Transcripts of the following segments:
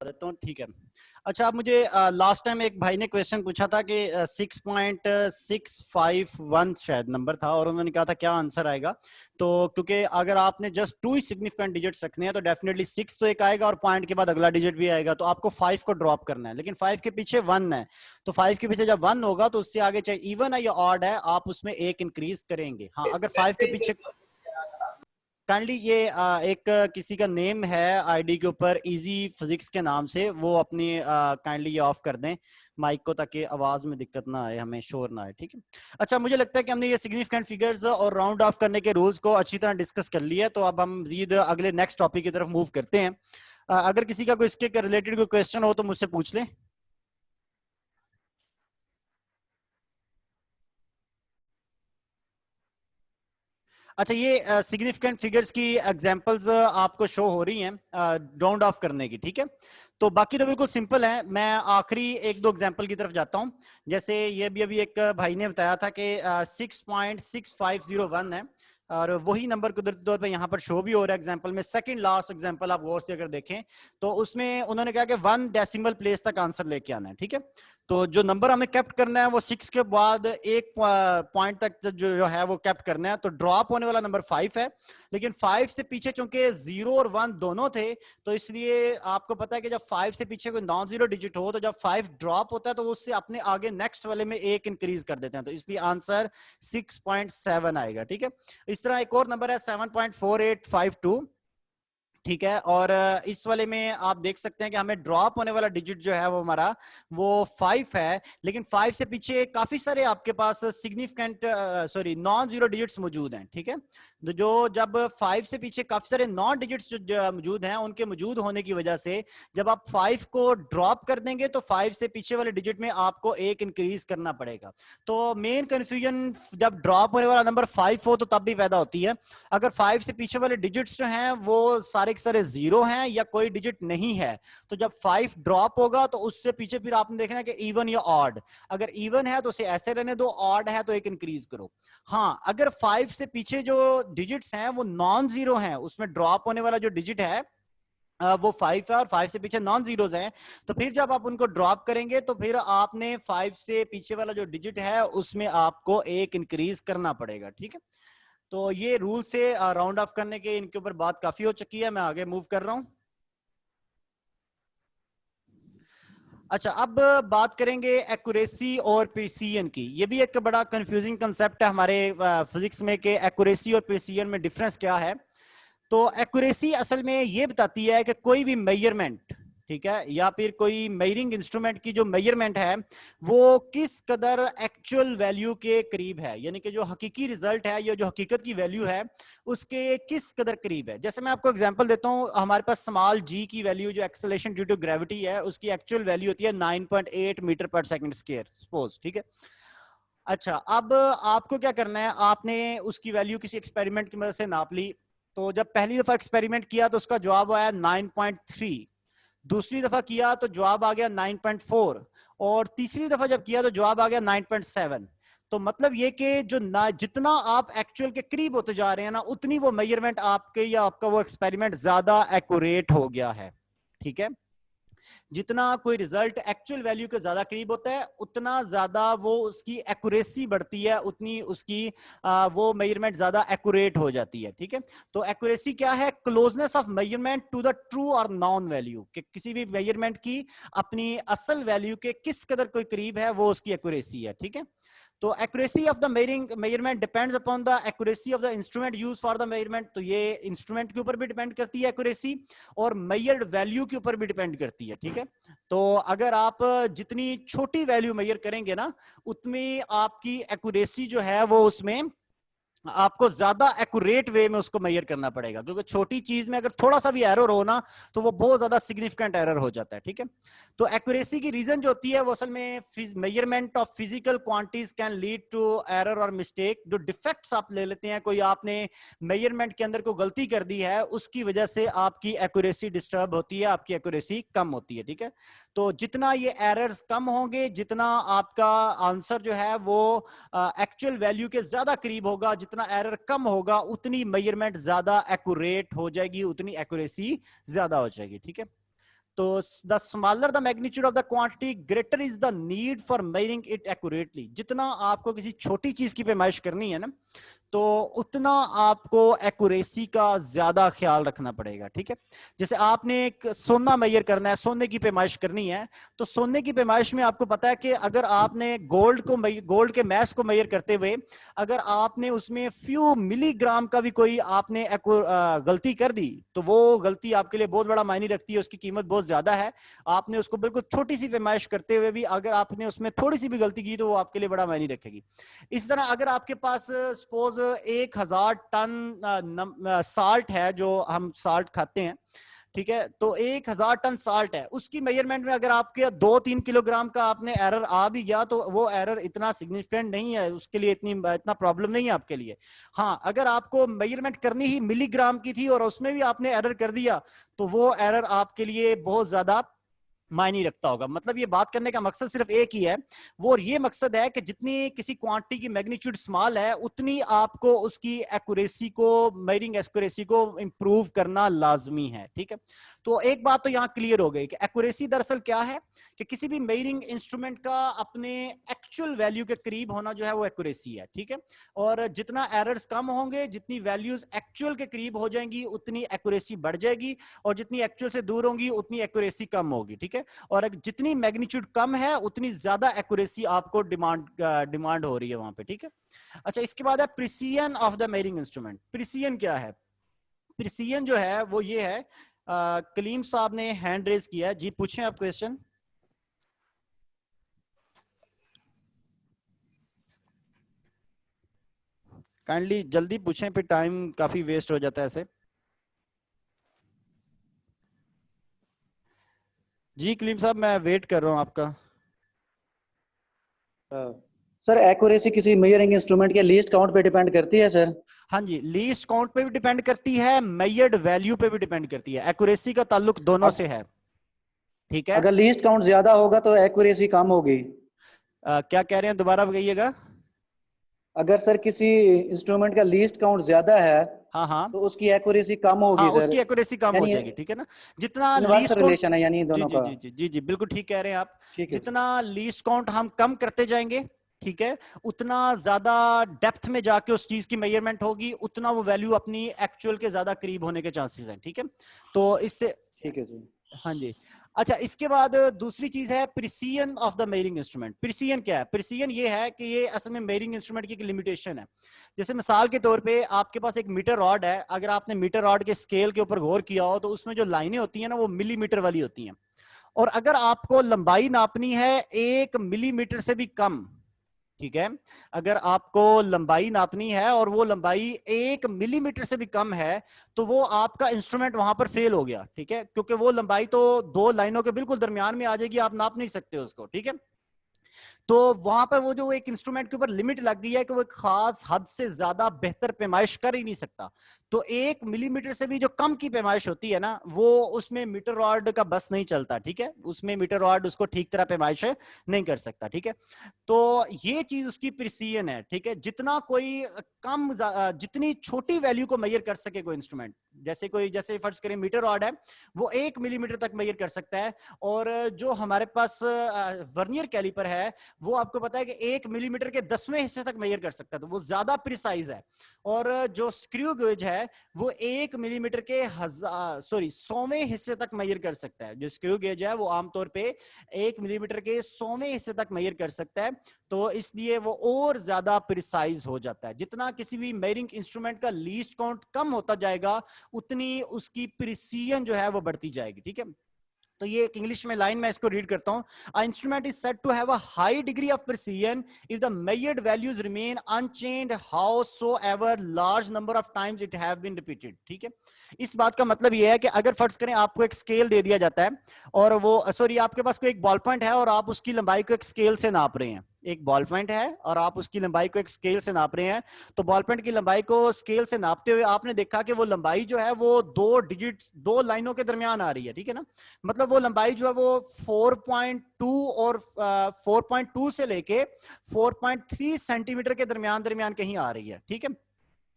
देता हूँ, ठीक है। अच्छा, अब मुझे लास्ट टाइम एक भाई ने क्वेश्चन पूछा था कि 6.651 शायद नंबर था, और उन्होंने कहा था क्या आंसर आएगा। तो क्योंकि अगर आपने जस्ट 2 ही सिग्निफिकेंट डिजिट्स रखने हैं तो डेफिनेटली 6 तो एक आएगा और पॉइंट के बाद अगला डिजिट भी आएगा, तो आपको 5 को ड्रॉप करना है, लेकिन 5 के पीछे 1 है। तो 5 के पीछे जब 1 होगा तो उससे आगे चाहे इवन है या ऑड है, आप उसमें एक इंक्रीज करेंगे। हाँ, अगर 5 के पीछे काइंडली ये एक किसी का नेम है आईडी के ऊपर इजी फिजिक्स के नाम से, वो अपनी काइंडली ये ऑफ कर दें माइक को, ताकि आवाज में दिक्कत ना आए, हमें शोर ना आए, ठीक है। अच्छा, मुझे लगता है कि हमने ये सिग्निफिकेंट फिगर्स और राउंड ऑफ करने के रूल्स को अच्छी तरह डिस्कस कर लिया है, तो अब हम मजीद अगले नेक्स्ट टॉपिक की तरफ मूव करते हैं। अगर किसी का कोई इसके रिलेटेड कोई क्वेश्चन हो तो मुझसे पूछ लें। अच्छा, ये सिग्निफिकेंट फिगर्स की एग्जांपल्स आपको शो हो रही हैं राउंड ऑफ करने की, ठीक है। तो बाकी तो बिल्कुल सिंपल है, मैं आखिरी एक दो एग्जांपल की तरफ जाता हूं। जैसे ये भी अभी एक भाई ने बताया था कि 6.6501 है, और वही नंबर कुदरती तौर पे यहाँ पर शो भी हो रहा है एग्जांपल में। सेकंड लास्ट एग्जांपल आप गौर से अगर देखें तो उसमें उन्होंने कहा कि 1 डेसिमल प्लेस तक आंसर लेके आना है, ठीक है। तो जो नंबर हमें कैप्ट करना है वो 6 के बाद एक पॉइंट तक जो है वो कैप्ट करना है। तो ड्रॉप होने वाला नंबर 5 है, लेकिन 5 से पीछे चूंकि 0 और 1 दोनों थे, तो इसलिए आपको पता है कि जब 5 से पीछे कोई नॉन जीरो डिजिट हो तो जब 5 ड्रॉप होता है तो उससे अपने आगे नेक्स्ट वाले में एक इंक्रीज कर देते हैं, तो इसलिए आंसर 6.7 आएगा, ठीक है। इस तरह एक और नंबर है 7.4852, ठीक है। और इस वाले में आप देख सकते हैं कि हमें ड्रॉप होने वाला डिजिट जो है वो हमारा वो 5 है, लेकिन 5 से पीछे काफी सारे आपके पास सिग्निफिकेंट नॉन जीरो डिजिट्स मौजूद हैं, ठीक है। तो जो जब 5 से पीछे काफी सारे नॉन डिजिट्स जो मौजूद हैं, उनके मौजूद होने की वजह से जब आप 5 को ड्रॉप कर देंगे तो 5 से पीछे वाले डिजिट में आपको एक इंक्रीज करना पड़ेगा। तो मेन कंफ्यूजन जब ड्रॉप होने वाला नंबर 5 हो तो तब भी पैदा होती है, अगर 5 से पीछे वाले डिजिट्स जो हैं वो सारे के सारे जीरो हैं या कोई डिजिट नहीं है, तो जब 5 ड्रॉप होगा तो उससे पीछे फिर आपने देखना है कि इवन या ऑड। अगर इवन है तो उसे ऐसे रहने दो, ऑड है तो एक इंक्रीज करो। हाँ, अगर 5 से पीछे जो डिजिट्स हैं वो नॉन जीरो हैं, उसमें ड्रॉप होने वाला जो डिजिट है वो 5 है और 5 से पीछे नॉन जीरोज हैं, तो फिर जब आप उनको ड्रॉप करेंगे तो फिर आपने 5 से पीछे वाला जो डिजिट है उसमें आपको एक इंक्रीज करना पड़ेगा, ठीक है। तो ये रूल से राउंड ऑफ करने के इनके ऊपर बात काफी हो चुकी है, मैं आगे मूव कर रहा हूं। अच्छा, अब बात करेंगे एक्यूरेसी और प्रिसीजन की। ये भी एक बड़ा कंफ्यूजिंग कंसेप्ट है हमारे फिजिक्स में कि एक्यूरेसी और प्रिसीजन में डिफरेंस क्या है। तो एक्यूरेसी असल में ये बताती है कि कोई भी मेजरमेंट, ठीक है, या फिर कोई मेजरिंग इंस्ट्रूमेंट की जो मेजरमेंट है वो किस कदर एक्चुअल वैल्यू के करीब है, यानी कि जो हकीकी रिजल्ट है या जो हकीकत की वैल्यू है उसके किस कदर करीब है। जैसे मैं आपको एग्जांपल देता हूं, हमारे पास स्मॉल जी की वैल्यू जो एक्सेलरेशन ड्यू टू ग्रेविटी है उसकी एक्चुअल वैल्यू होती है 9.8 मीटर पर सेकंड स्क्वायर सपोज, ठीक है। अच्छा, अब आपको क्या करना है, आपने उसकी वैल्यू किसी एक्सपेरिमेंट की मदद से नाप ली। तो जब पहली दफा एक्सपेरिमेंट किया तो उसका जवाब आया 9.3, दूसरी दफा किया तो जवाब आ गया 9.4, और तीसरी दफा जब किया तो जवाब आ गया 9.7। तो मतलब ये कि जो ना जितना आप एक्चुअल के करीब होते जा रहे हैं ना, उतनी वो मेजरमेंट आपके या आपका वो एक्सपेरिमेंट ज्यादा एक्यूरेट हो गया है, ठीक है। जितना कोई रिजल्ट एक्चुअल वैल्यू के ज्यादा करीब होता है उतना ज्यादा वो उसकी एक्यूरेसी बढ़ती है, उतनी उसकी वो मेजरमेंट ज्यादा एक्यूरेट हो जाती है, ठीक है। तो एक्यूरेसी क्या है, closeness of measurement to the true और नॉन वैल्यू, कि किसी भी मेजरमेंट की अपनी असल वैल्यू के किस कदर कोई करीब है वो उसकी एक्यूरेसी है, ठीक है। तो accuracy of the measurement depends upon the accuracy of the instrument use for the measurement. तो ये इंस्ट्रूमेंट के ऊपर भी डिपेंड करती है एक्यूरेसी, और मेजर्ड वैल्यू के ऊपर भी डिपेंड करती है, ठीक है। तो अगर आप जितनी छोटी वैल्यू मेजर करेंगे ना, उतनी आपकी एक्यूरेसी जो है वो उसमें आपको ज्यादा एक्यूरेट वे में उसको मेजर करना पड़ेगा, क्योंकि छोटी चीज में अगर थोड़ा सा भी एरर हो ना तो वो बहुत ज्यादा सिग्निफिकेंट एरर हो जाता है, ठीक है। तो एक्यूरेसी की रीजन जो होती है वो असल में measurement of physical quantities can lead to error और मिस्टेक। जो डिफेक्ट्स आप ले लेते हैं, कोई आपने मेजरमेंट के अंदर कोई गलती कर दी है, उसकी वजह से आपकी एक्यूरेसी डिस्टर्ब होती है, आपकी एक्यूरेसी कम होती है, ठीक है। तो जितना ये एरर्स कम होंगे, जितना आपका आंसर जो है वो एक्चुअल वैल्यू के ज्यादा करीब होगा, जितना एरर कम होगा उतनी मेजरमेंट ज्यादा एक्यूरेट हो जाएगी, उतनी एक्यूरेसी ज्यादा हो जाएगी, ठीक है। तो the smaller the magnitude of the quantity greater is the need for measuring it accurately. जितना आपको किसी छोटी चीज की पैमाइश करनी है ना, तो उतना आपको एक्यूरेसी का ज्यादा ख्याल रखना पड़ेगा, ठीक है। जैसे आपने एक सोना मेजर करना है, सोने की पैमाइश करनी है, तो सोने की पैमाइश में आपको पता है कि अगर आपने गोल्ड के मैस को मेजर करते हुए अगर आपने उसमें फ्यू मिलीग्राम का भी कोई आपने गलती कर दी, तो वो गलती आपके लिए बहुत बड़ा मायने रखती है, उसकी कीमत बहुत ज्यादा है। आपने उसको बिल्कुल छोटी सी पैमाइश करते हुए भी अगर आपने उसमें थोड़ी सी भी गलती की, तो वो आपके लिए बड़ा मायने रखेगी। इस तरह अगर आपके पास सपोज 1000 टन साल्ट है, जो हम साल्ट खाते हैं, ठीक है, तो 1000 टन साल्ट है, उसकी मेजरमेंट में अगर आपके 2-3 किलोग्राम का आपने एरर आ भी गया, तो वो एरर इतना सिग्निफिकेंट नहीं है, उसके लिए इतना प्रॉब्लम नहीं है आपके लिए। हाँ, अगर आपको मेजरमेंट करनी ही मिलीग्राम की थी और उसमें भी आपने एरर कर दिया, तो वो एरर आपके लिए बहुत ज्यादा मायने रखता होगा। मतलब ये बात करने का मकसद सिर्फ एक ही है, वो ये मकसद है कि जितनी किसी क्वांटिटी की मैग्नीट्यूड स्मॉल है, उतनी आपको उसकी एक्यूरेसी को, मेजरिंग एक्यूरेसी को इंप्रूव करना लाजमी है, ठीक है। तो एक बात तो यहां क्लियर हो गई कि एक्यूरेसी दरअसल क्या है, कि किसी भी मेजरिंग इंस्ट्रूमेंट का अपने एक्चुअल वैल्यू के करीब होना जो है वो एक्यूरेसी है, ठीक है। और जितना एरर्स कम होंगे, जितनी वैल्यूज एक्चुअल के करीब हो जाएंगी, उतनी एक्यूरेसी बढ़ जाएगी, और जितनी एक्चुअल से दूर होंगी उतनी एक्यूरेसी कम होगी, ठीक है। और जितनी मैग्नीट्यूड कम है, उतनी ज्यादा एक्यूरेसी आपको डिमांड हो रही है वहां पे, ठीक है। अच्छा, इसके बाद है precision of the measuring instrument. Precision क्या है? प्रिसीजन जो है वो ये है, कलीम साहब ने हैंड रेज किया है जी, पूछें आप क्वेश्चन। काइंडली जल्दी पूछें, फिर टाइम काफी वेस्ट हो जाता है ऐसे। जी कलीम साहब, मैं वेट कर रहा हूं आपका। सर, एक्यूरेसी किसी मेजरिंग इंस्ट्रूमेंट के लीस्ट काउंट पे डिपेंड करती है सर? हाँ जी, लीस्ट काउंट पे भी डिपेंड करती है, मेजर्ड वैल्यू पे भी डिपेंड करती है। एक्यूरेसी का ताल्लुक दोनों से है, ठीक है। अगर लीस्ट काउंट ज्यादा होगा तो एक्यूरेसी कम होगी। क्या कह रहे हैं, दोबारा बताइएगा। अगर सर किसी इंस्ट्रूमेंट का लीस्ट काउंट ज्यादा है हाँ हाँ तो उसकी एक्यूरेसी कम हाँ, होगी सर। उसकी एक्यूरेसी कम हो यानी जाएगी, ठीक है ना। जितना इनवर्स लीस्ट काउंट, रिलेशन है यानी इन जी दोनों जी का। जी जी जी जी, बिल्कुल ठीक कह रहे हैं आप। ठीक है जितना लीस्ट काउंट हम कम करते जाएंगे, ठीक है, उतना ज्यादा डेप्थ में जाके उस चीज की मेजरमेंट होगी, उतना वो वैल्यू अपनी एक्चुअल के ज्यादा करीब होने के चांसेस हैं, ठीक है। तो इससे, ठीक है सर। हाँ जी। अच्छा, इसके बाद दूसरी चीज है precision of the measuring instrument. Precision क्या है? प्रिसीजन ये है कि ये असल में मेजरिंग इंस्ट्रूमेंट की एक लिमिटेशन है। जैसे मिसाल के तौर पे आपके पास एक मीटर रॉड है, अगर आपने मीटर रॉड के स्केल के ऊपर गौर किया हो, तो उसमें जो लाइनें होती हैं ना, वो मिलीमीटर वाली होती हैं। और अगर आपको लंबाई नापनी है 1 मिलीमीटर से भी कम, ठीक है, अगर आपको लंबाई नापनी है और वो लंबाई 1 मिलीमीटर से भी कम है, तो वो आपका इंस्ट्रूमेंट वहां पर फेल हो गया, ठीक है, क्योंकि वो लंबाई तो दो लाइनों के बिल्कुल दरमियान में आ जाएगी, आप नाप नहीं सकते उसको, ठीक है। तो वहां पर वो जो एक इंस्ट्रूमेंट के ऊपर लिमिट लग गई है कि वो एक खास हद से ज्यादा बेहतर पैमाइश कर ही नहीं सकता। तो 1 मिलीमीटर से भी जो कम की पैमाइश होती है ना, वो उसमें मीटर रॉड का बस नहीं चलता, ठीक है, उसमें मीटर रॉड उसको ठीक तरह पैमाइश नहीं कर सकता, ठीक है। तो ये चीज उसकी प्रिसीजन है, ठीक है। जितना कोई कम, जितनी छोटी वैल्यू को मेजर कर सके कोई इंस्ट्रूमेंट, जैसे फर्ज करें मीटर रॉड है, वो 1 मिलीमीटर तक मेजर कर सकता है। और जो हमारे पास वर्नियर कैलिपर है, वो आपको पता है कि 1 मिलीमीटर के 10वें हिस्से तक मेजर कर सकता है, तो वो ज्यादा प्रिसाइज है। और जो स्क्रू गेज है, वो 1 मिलीमीटर के 100वें हिस्से तक मेजर कर सकता है। जो स्क्रू गेज है वो आमतौर पे 1 मिलीमीटर के 100वें हिस्से तक मेजर कर सकता है, तो इसलिए वो और ज्यादा प्रिसाइज हो जाता है। जितना किसी भी मेजरिंग इंस्ट्रूमेंट का लीस्ट काउंट कम होता जाएगा, उतनी उसकी प्रिसीजन जो है वो बढ़ती जाएगी, ठीक है। तो ये एक इंग्लिश में लाइन मैं इसको रीड करता हूं, a instrument is said to have a high degree of precision if the measured values remain unchanged howsoever large number of times it have been repeated, ठीक है। इस बात का मतलब ये है कि अगर फर्ज करें आपको एक स्केल दे दिया जाता है, और वो सॉरी आपके पास कोई एक बॉल पॉइंट है और आप उसकी लंबाई को एक स्केल से नाप रहे हैं, एक बॉल पॉइंट है और आप उसकी लंबाई को एक स्केल से नाप रहे हैं, तो बॉल पॉइंट की लंबाई को स्केल से नापते हुए आपने देखा कि वो लंबाई जो है वो 2 डिजिट्स, 2 लाइनों के दरमियान आ रही है, ठीक है ना। मतलब वो लंबाई जो है वो 4.2 और 4.2 से लेके 4.3 सेंटीमीटर के दरमियान दरमियान कहीं आ रही है, ठीक है।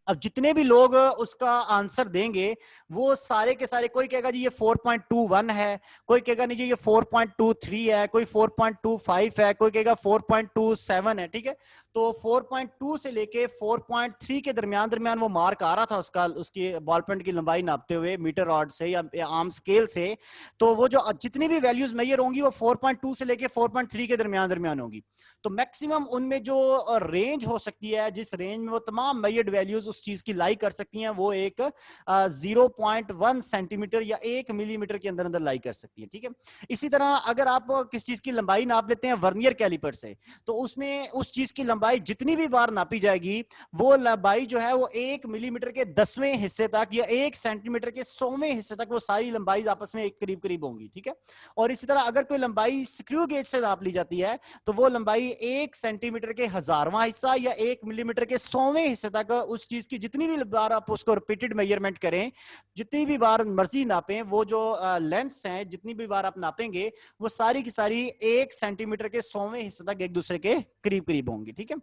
अब जितने भी लोग उसका आंसर देंगे वो सारे के सारे, कोई कहेगा जी ये 4.21 है, कोई कहेगा नहीं जी ये 4.23 है, कोई 4.25 है, कोई कहेगा 4.27 है। ठीक है, तो 4.2 से लेके 4.3 के दरमियान दरमियान वो मार्क आ रहा था उसका, उसकी बॉल पेन की लंबाई नापते हुए मीटर रॉड से या आम स्केल से। तो वो जो जितनी भी वैल्यूज मेजर होंगी वो 4.2 से लेके 4.3 के दरमियान दरमियान होगी। तो मैक्सिमम उनमें जो रेंज हो सकती है, जिस रेंज में वो तमाम मेजर्ड वैल्यूज उस चीज की लाई कर सकती हैं, वो एक 0.1 सेंटीमीटर या 1 मिलीमीटर के अंदर अंदर लाई कर सकती है। ठीक है, इसी तरह अगर आप किस चीज की लंबाई नाप लेते हैं वर्नियर कैलिपर से, तो उसमें उस चीज की लंबाई जितनी भी बार नापी जाएगी वो लंबाई जो है वो 1 मिलीमीटर के 10वें हिस्से तक या 1 सेंटीमीटर के 100वें हिस्से तक वो सारी लंबाई आपस में एक करीब करीब होंगी। ठीक है, और इसी तरह अगर कोई लंबाई स्क्रू गेज से नाप ली जाती है तो वो लंबाई 1 सेंटीमीटर के 1000वां हिस्सा या 1 मिलीमीटर के 100वें हिस्से तक उस चीज की जितनी भी बार आप उसको रिपीटेड मेजरमेंट करें, जितनी भी बार मर्जी नापें, वो जो लेंथ्स हैं जितनी भी बार आप नापेंगे वो सारी की सारी 1 सेंटीमीटर के 100वें हिस्से तक एक दूसरे के करीब करीब होंगी। ठीक है,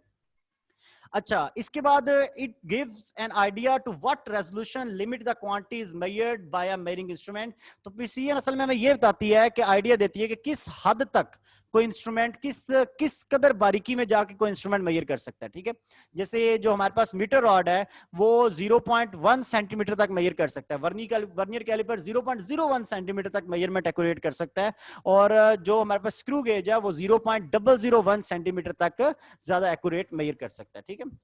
अच्छा इसके बाद it gives an idea to what resolution limit the quantity is measured by a measuring instrument. तो पीसीएन असल में हमें यह बताती है कि आइडिया देती है कि किस हद तक कोई इंस्ट्रूमेंट किस कदर बारीकी में जाके कोई इंस्ट्रूमेंट मेजर कर सकता है। ठीक है, जैसे जो हमारे पास मीटर रॉड है वो 0.1 सेंटीमीटर तक मेजर कर सकता है, वर्नियर कैलिपर 0.01 सेंटीमीटर तक मेजरमेंट एक्यूरेट कर सकता है, और जो हमारे पास स्क्रू गेज है वो 0.001 सेंटीमीटर तक ज्यादा एक्यूरेट मेजर कर सकता है। ठीक है,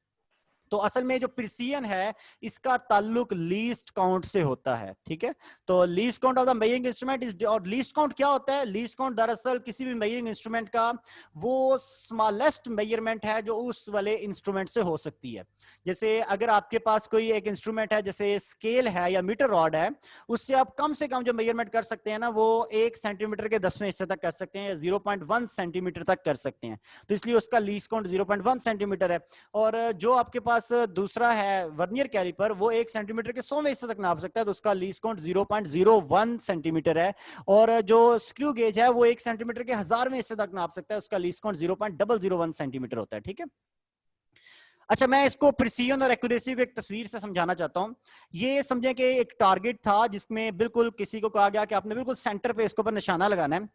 तो असल में जो प्रिसीजन है इसका ताल्लुक लीस्ट काउंट से होता है। ठीक है, तो least count of the measuring instrument is, और लीस्ट काउंट क्या होता है? लीस्ट काउंट दरअसल किसी भी मेजरिंग इंस्ट्रूमेंट का वो स्मॉलेस्ट मेजरमेंट है जो उस वाले इंस्ट्रूमेंट से हो सकती है। जैसे अगर आपके पास कोई एक इंस्ट्रूमेंट है जैसे स्केल है या मीटर रॉड है, उससे आप कम से कम जो मेजरमेंट कर सकते हैं ना वो 1 सेंटीमीटर के 10वें हिस्से तक कर सकते हैं या 0.1 सेंटीमीटर तक कर सकते हैं, तो इसलिए उसका लीस्ट काउंट 0.1 सेंटीमीटर है। और जो आपके पास दूसरा है वर्नियर कैलिपर, वो 1 सेंटीमीटर के 100वें हिस्से तक नाप सकता है, तो उसका लीस्ट काउंट 0.01 सेंटीमीटर है। और जो स्क्रू गेज है वो 1 सेंटीमीटर के 1000वें हिस्से तक नाप सकता है, उसका लीस्ट काउंट 0.001 सेंटीमीटर होता है। ठीक है, अच्छा मैं इसको प्रिसीजन और एक्यूरेसी को एक तस्वीर से समझाना चाहता हूं। ये समझें कि एक टारगेट था जिसमें बिल्कुल किसी को कहा गया कि आपने बिल्कुल सेंटर पे इसके ऊपर निशाना लगाना है,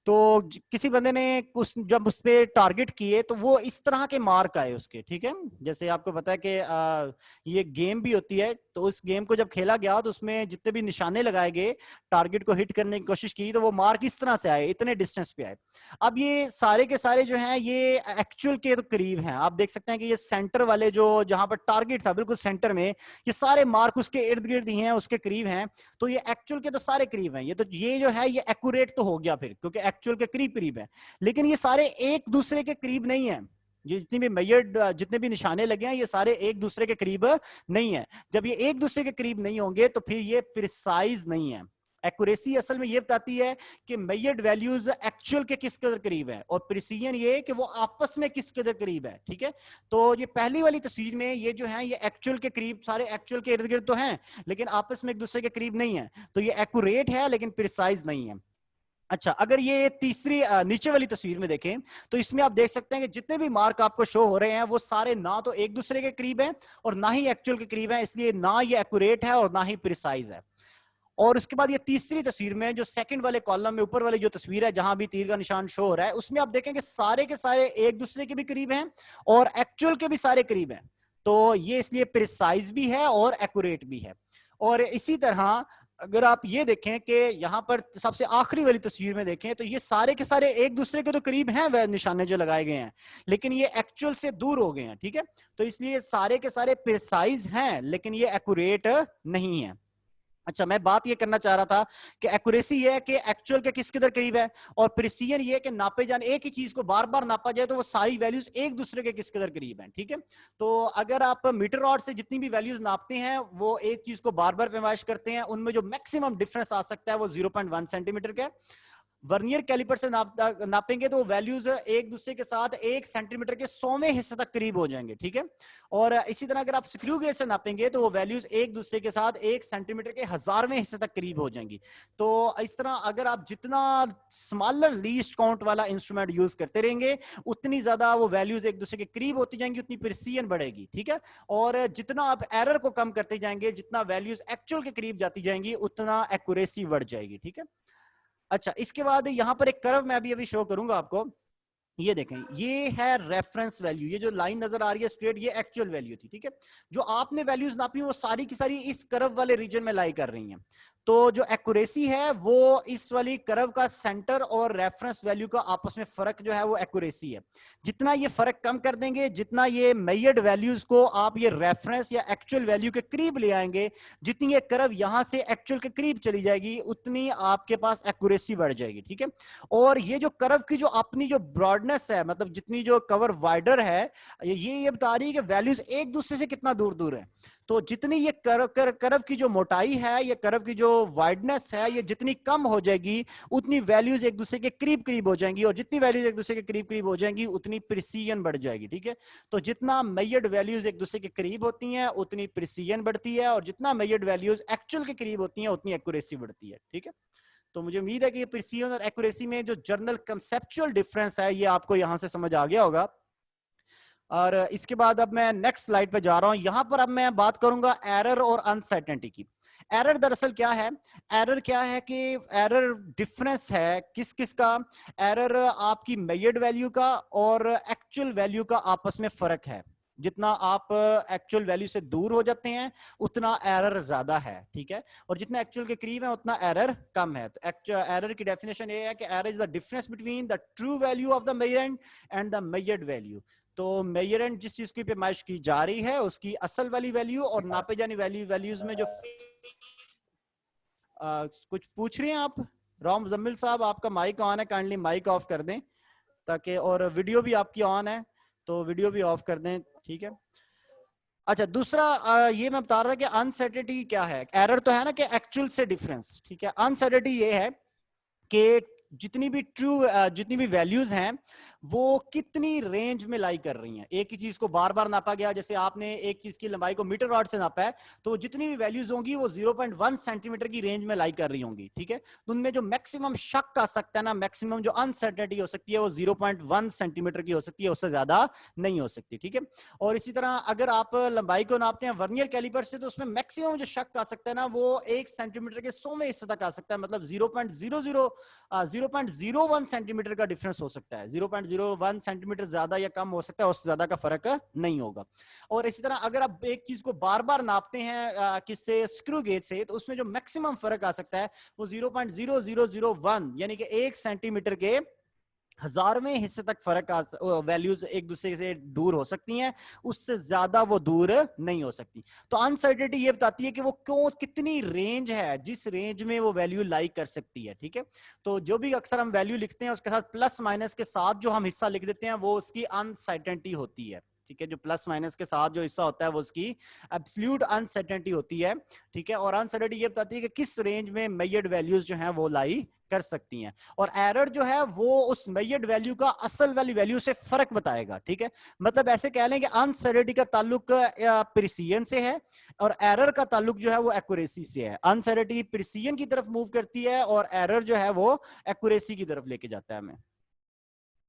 तो किसी बंदे ने जब उस पे टारगेट किए तो वो इस तरह के मार्क आए उसके। ठीक है, जैसे आपको पता है कि ये गेम भी होती है, तो उस गेम को जब खेला गया तो उसमें जितने भी निशाने लगाए गए टारगेट को हिट करने की कोशिश की तो वो मार्क इस तरह से आए, इतने डिस्टेंस पे आए। अब ये सारे के सारे जो हैं ये एक्चुअल के तो करीब हैं, आप देख सकते हैं कि ये सेंटर वाले जो जहां पर टारगेट था बिल्कुल सेंटर में, ये सारे मार्क उसके इर्द गिर्द ही हैं, उसके करीब हैं, तो ये एक्चुअल के तो सारे करीब हैं। ये जो है ये एक्यूरेट तो हो गया फिर, क्योंकि एक्चुअल के करीब करीब है, लेकिन ये सारे एक दूसरे के करीब नहीं है। ये जितनी भी मेजर्ड जितने भी निशाने लगे हैं ये सारे एक दूसरे के करीब नहीं है। जब ये एक दूसरे के करीब नहीं होंगे तो फिर ये प्रिसाइज नहीं है। एक्यूरेसी असल में ये बताती है कि मेजर्ड वैल्यूज एक्चुअल के किस कदर करीब है, और प्रिसीजन ये कि वो आपस में किस कदर करीब है। ठीक है, तो ये पहली वाली तस्वीर में ये जो है ये एक्चुअल के करीब, सारे एक्चुअल के इर्द गिर्द तो हैं लेकिन आपस में एक दूसरे के करीब नहीं है, तो ये एक्यूरेट है लेकिन प्रिसाइज नहीं है। अच्छा, अगर ये तीसरी नीचे वाली तस्वीर में देखें तो इसमें आप देख सकते हैं कि जितने भी मार्क आपको शो हो रहे हैं वो सारे ना तो एक दूसरे के करीब हैं और ना ही एक्चुअल के करीब हैं, इसलिए ना ये एक्यूरेट है और ना ही प्रिसाइज है। और उसके बाद ये तीसरी तस्वीर में जो सेकंड वाले कॉलम में ऊपर वाली जो तस्वीर है जहां भी तीर का निशान शो हो रहा है, उसमें आप देखेंगे सारे के सारे एक दूसरे के भी करीब हैं और एक्चुअल के भी सारे करीब हैं, तो ये इसलिए प्रिसाइज भी है और एक्यूरेट भी है। और इसी तरह अगर आप ये देखें कि यहां पर सबसे आखिरी वाली तस्वीर में देखें तो ये सारे के सारे एक दूसरे के तो करीब हैं वह निशाने जो लगाए गए हैं, लेकिन ये एक्चुअल से दूर हो गए हैं। ठीक है, तो इसलिए सारे के सारे प्रिसाइज हैं लेकिन ये एक्यूरेट नहीं है। अच्छा, मैं बात ये करना चाह रहा था कि एक्यूरेसी ये है कि एक्चुअल के किस कदर करीब है, और प्रिसीजन ये है कि नापे जाने एक ही चीज को बार बार नापा जाए तो वो सारी वैल्यूज एक दूसरे के किस कदर करीब हैं। ठीक है, तो अगर आप मीटर रॉड से जितनी भी वैल्यूज नापते हैं वो एक चीज को बार बार पैमाइश करते हैं, उनमें जो मैक्सिमम डिफरेंस आ सकता है वो 0.1 सेंटीमीटर का है। वर्नियर कैलिपर से नापेंगे तो वैल्यूज एक दूसरे के साथ 1 सेंटीमीटर के 100वें हिस्से तक करीब हो जाएंगे, ठीक है। और इसी तरह अगर आप स्क्रू गेज से नापेंगे तो वो वैल्यूज एक दूसरे के साथ 1 सेंटीमीटर के 1000वें हिस्से तक करीब हो जाएंगी। तो इस तरह अगर आप जितना स्मॉलर लीस्ट काउंट वाला इंस्ट्रूमेंट यूज करते रहेंगे, उतनी ज्यादा वो वैल्यूज एक दूसरे के करीब होती जाएंगी, उतनी प्रिसीजन बढ़ेगी, ठीक है। और जितना आप एरर को कम करते जाएंगे, जितना वैल्यूज एक्चुअल के करीब जाती जाएंगी, उतना एक्यूरेसी बढ़ जाएगी, ठीक है। अच्छा, इसके बाद यहां पर एक कर्व मैं अभी अभी शो करूंगा आपको। ये देखें, ये है रेफरेंस वैल्यू, ये जो लाइन नजर आ रही है स्ट्रेट, ये एक्चुअल वैल्यू थी, ठीक है। जो आपने वैल्यूज नापी वो सारी की सारी इस कर्व वाले रीजन में लाई कर रही हैं। तो जो एक्यूरेसी है वो इस वाली कर्व का सेंटर और रेफरेंस वैल्यू का आपस में फर्क जो है वो एक्यूरेसी है। जितना ये फर्क कम कर देंगे, जितना ये मेजर्ड वैल्यूज को आप ये रेफरेंस या एक्चुअल वैल्यू के करीब ले आएंगे, जितनी ये कर्व यहां से एक्चुअल के करीब चली जाएगी, उतनी आपके पास एक्यूरेसी बढ़ जाएगी, ठीक है। और ये जो कर्व की जो अपनी जो ब्रॉडनेस है, मतलब जितनी जो कवर वाइडर है, ये बता रही है कि वैल्यूज एक दूसरे से कितना दूर दूर है। तो जितनी ये कर्व की जो मोटाई है, ये कर्व की जो वाइडनेस है, ये जितनी कम हो जाएगी, उतनी वैल्यूज एक दूसरे के करीब करीब हो जाएंगी। और जितनी वैल्यूज एक दूसरे के करीब करीब हो जाएंगी, उतनी प्रिसीजन बढ़ जाएगी, ठीक है। तो जितना मेजर्ड वैल्यूज एक दूसरे के करीब होती हैं, उतनी प्रिसीजन बढ़ती है, और जितना मेजर्ड वैल्यूज एक्चुअल के करीब होती हैं, उतनी एक्यूरेसी बढ़ती है, ठीक है। तो मुझे उम्मीद है कि प्रिसीजन और एक्यूरेसी में जो जनरल कंसेप्चुअल डिफरेंस है, ये आपको यहां से समझ आ गया होगा। और इसके बाद अब मैं नेक्स्ट स्लाइड पे जा रहा हूं। यहां पर अब मैं बात करूंगा एरर और अनसर्टेनिटी की। एरर दरअसल क्या है? एरर क्या है कि एरर डिफरेंस है किस किस का? एरर आपकी मेजर्ड वैल्यू का और एक्चुअल वैल्यू का आपस में फर्क है। जितना आप एक्चुअल वैल्यू से दूर हो जाते हैं, उतना एरर ज्यादा है, ठीक है। और जितना एक्चुअल के करीब है, उतना एरर कम है। तो एरर की डेफिनेशन ये है कि error is the difference between the true value of the measurand and the measured value. तो मेजरेंट जिस चीज की पैमाइश की जा रही है, उसकी असल वाली वैल्यू और नापे जाने वाली वैल्यूज में जो कुछ पूछ रहे हैं आप? राम मुजम्मिल साहब, आपका माइक ऑन है, काइंडली माइक ऑफ कर दें ताकि, और वीडियो भी आपकी ऑन है तो वीडियो भी ऑफ कर दें, ठीक है। अच्छा, दूसरा ये मैं बता रहा था कि अनसर्टेनिटी क्या है। एरर तो है ना कि एक्चुअल से डिफरेंस, ठीक है। अनसर्टेनिटी ये है कि जितनी भी वैल्यूज हैं, वो कितनी रेंज में लाई कर रही हैं। एक ही चीज को बार बार नापा गया, जैसे आपने एक चीज की लंबाई को मीटर रॉड से नापा है, तो जितनी भी वैल्यूज होंगी वो 0.1 सेंटीमीटर की रेंज में लाई कर रही होंगी, ठीक है। तो उनमें जो मैक्सिमम शक आ सकता है ना, मैक्सिमम जो अनसर्टेनिटी हो सकती है, वो 0.1 सेंटीमीटर की हो सकती है, उससे ज्यादा नहीं हो सकती, ठीक है। और इसी तरह अगर आप लंबाई को नापते हैं वर्नियर कैलिपर से, तो उसमें मैक्सिमम जो शक आ सकता है ना, वो 1 सेंटीमीटर के 100वें हिस्से तक आ सकता है। मतलब 0.01 सेंटीमीटर का डिफरेंस हो सकता है। 0.01 सेंटीमीटर ज्यादा या कम हो सकता है, उससे ज्यादा का फर्क नहीं होगा। और इसी तरह अगर आप एक चीज को बार बार नापते हैं किससे? स्क्रू गेज से, तो उसमें जो मैक्सिमम फर्क आ सकता है वो 0.0001 यानी कि 1 सेंटीमीटर के 1000वें हिस्से तक फर्क वैल्यूज एक दूसरे से दूर हो सकती हैं, उससे ज्यादा वो दूर नहीं हो सकती। तो अनसर्टेनिटी ये बताती है कि वो कितनी रेंज है, जिस रेंज में वो वैल्यू लाई कर सकती है, ठीक है। तो जो भी अक्सर हम वैल्यू लिखते हैं, उसके साथ प्लस माइनस के साथ जो हम हिस्सा लिख देते हैं, वो उसकी अनसर्टेनिटी होती है, ठीक है। जो प्लस माइनस के साथ जो हिस्सा होता है, वो उसकी एब्सोल्यूट अनसर्टेनिटी होती है, ठीक है। और अनसर्टेनिटी ये बताती है कि किस रेंज में मेजर्ड वैल्यूज जो हैं वो लाई कर सकती हैं। और एरर जो है वो उस मेजर्ड वैल्यू का असल वाली वैल्यू से फर्क बताएगा, ठीक है। मतलब ऐसे कह लें कि अनसर्टेनिटी का ताल्लुक प्रिसीजन से है, और एरर का ताल्लुक जो है वो एक्यूरेसी से है। अनसर्टेनिटी प्रिसीजन की तरफ मूव करती है, और एरर जो है वो एक्यूरेसी की तरफ लेके जाता है हमें।